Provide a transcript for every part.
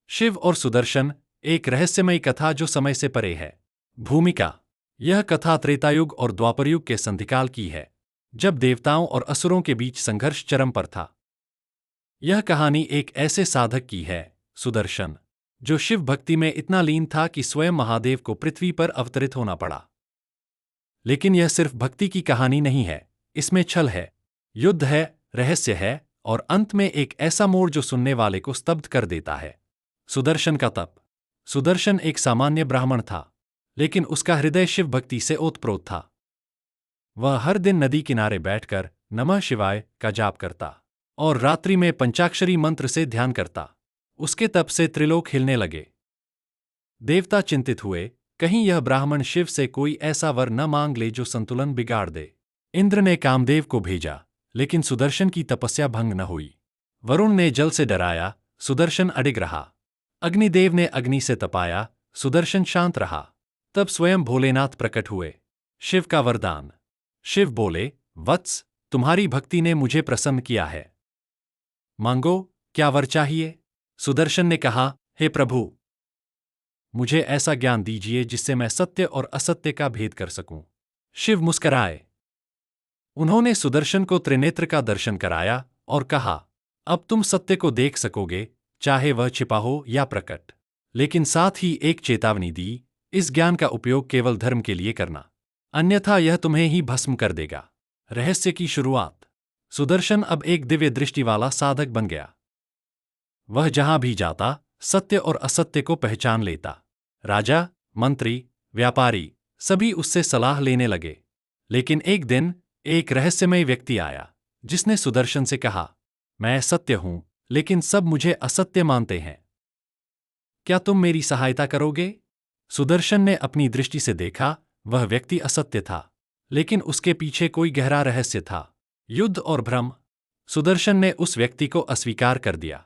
शिव और सुदर्शन, एक रहस्यमयी कथा जो समय से परे है। भूमिका: यह कथा त्रेतायुग और द्वापरयुग के संधिकाल की है, जब देवताओं और असुरों के बीच संघर्ष चरम पर था। यह कहानी एक ऐसे साधक की है, सुदर्शन, जो शिव भक्ति में इतना लीन था कि स्वयं महादेव को पृथ्वी पर अवतरित होना पड़ा। लेकिन यह सिर्फ भक्ति की कहानी नहीं है, इसमें छल है, युद्ध है, रहस्य है और अंत में एक ऐसा मोड़ जो सुनने वाले को स्तब्ध कर देता है। सुदर्शन का तप: सुदर्शन एक सामान्य ब्राह्मण था, लेकिन उसका हृदय शिव भक्ति से ओतप्रोत था। वह हर दिन नदी किनारे बैठकर नमः शिवाय का जाप करता और रात्रि में पंचाक्षरी मंत्र से ध्यान करता। उसके तप से त्रिलोक हिलने लगे। देवता चिंतित हुए, कहीं यह ब्राह्मण शिव से कोई ऐसा वर न मांग ले जो संतुलन बिगाड़ दे। इंद्र ने कामदेव को भेजा, लेकिन सुदर्शन की तपस्या भंग न हुई। वरुण ने जल से डराया, सुदर्शन अडिग रहा। अग्निदेव ने अग्नि से तपाया, सुदर्शन शांत रहा। तब स्वयं भोलेनाथ प्रकट हुए। शिव का वरदान: शिव बोले, वत्स, तुम्हारी भक्ति ने मुझे प्रसन्न किया है। मांगो, क्या वर चाहिए? सुदर्शन ने कहा, हे प्रभु, मुझे ऐसा ज्ञान दीजिए जिससे मैं सत्य और असत्य का भेद कर सकूं। शिव मुस्कराए। उन्होंने सुदर्शन को त्रिनेत्र का दर्शन कराया और कहा, अब तुम सत्य को देख सकोगे, चाहे वह छिपा हो या प्रकट। लेकिन साथ ही एक चेतावनी दी, इस ज्ञान का उपयोग केवल धर्म के लिए करना, अन्यथा यह तुम्हें ही भस्म कर देगा। रहस्य की शुरुआत: सुदर्शन अब एक दिव्य दृष्टि वाला साधक बन गया। वह जहां भी जाता, सत्य और असत्य को पहचान लेता। राजा, मंत्री, व्यापारी सभी उससे सलाह लेने लगे। लेकिन एक दिन एक रहस्यमय व्यक्ति आया, जिसने सुदर्शन से कहा, मैं सत्य हूं, लेकिन सब मुझे असत्य मानते हैं। क्या तुम मेरी सहायता करोगे? सुदर्शन ने अपनी दृष्टि से देखा, वह व्यक्ति असत्य था, लेकिन उसके पीछे कोई गहरा रहस्य था, युद्ध और भ्रम। सुदर्शन ने उस व्यक्ति को अस्वीकार कर दिया।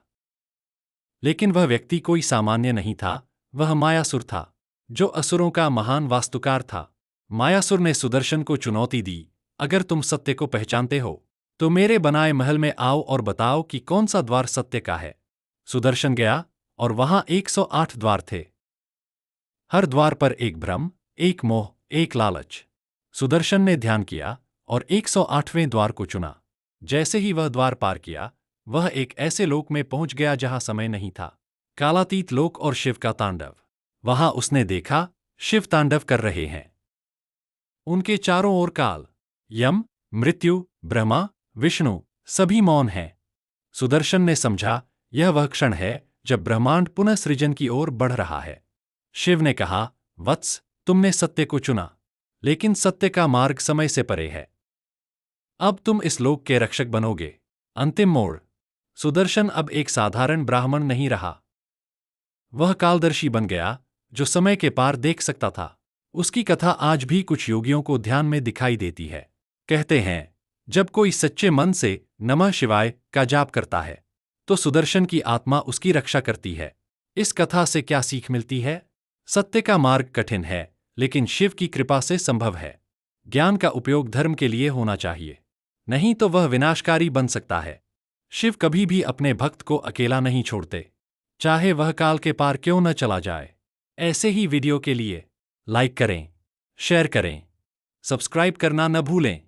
लेकिन वह व्यक्ति कोई सामान्य नहीं था, वह मायासुर था, जो असुरों का महान वास्तुकार था। मायासुर ने सुदर्शन को चुनौती दी, अगर तुम सत्य को पहचानते हो, तो मेरे बनाए महल में आओ और बताओ कि कौन सा द्वार सत्य का है। सुदर्शन गया, और वहां 108 द्वार थे। हर द्वार पर एक भ्रम, एक मोह, एक लालच। सुदर्शन ने ध्यान किया और 108वें द्वार को चुना। जैसे ही वह द्वार पार किया, वह एक ऐसे लोक में पहुंच गया जहां समय नहीं था, कालातीत लोक और शिव का तांडव। वहां उसने देखा, शिव तांडव कर रहे हैं। उनके चारों ओर काल, यम, मृत्यु, ब्रह्मा, विष्णु सभी मौन हैं। सुदर्शन ने समझा, यह वह क्षण है जब ब्रह्मांड पुनः सृजन की ओर बढ़ रहा है। शिव ने कहा, वत्स, तुमने सत्य को चुना, लेकिन सत्य का मार्ग समय से परे है। अब तुम इस लोक के रक्षक बनोगे। अंतिम मोड़: सुदर्शन अब एक साधारण ब्राह्मण नहीं रहा। वह कालदर्शी बन गया, जो समय के पार देख सकता था। उसकी कथा आज भी कुछ योगियों को ध्यान में दिखाई देती है। कहते हैं, जब कोई सच्चे मन से नमः शिवाय का जाप करता है, तो सुदर्शन की आत्मा उसकी रक्षा करती है। इस कथा से क्या सीख मिलती है? सत्य का मार्ग कठिन है, लेकिन शिव की कृपा से संभव है। ज्ञान का उपयोग धर्म के लिए होना चाहिए, नहीं तो वह विनाशकारी बन सकता है। शिव कभी भी अपने भक्त को अकेला नहीं छोड़ते, चाहे वह काल के पार क्यों न चला जाए। ऐसे ही वीडियो के लिए लाइक करें, शेयर करें, सब्सक्राइब करना न भूलें।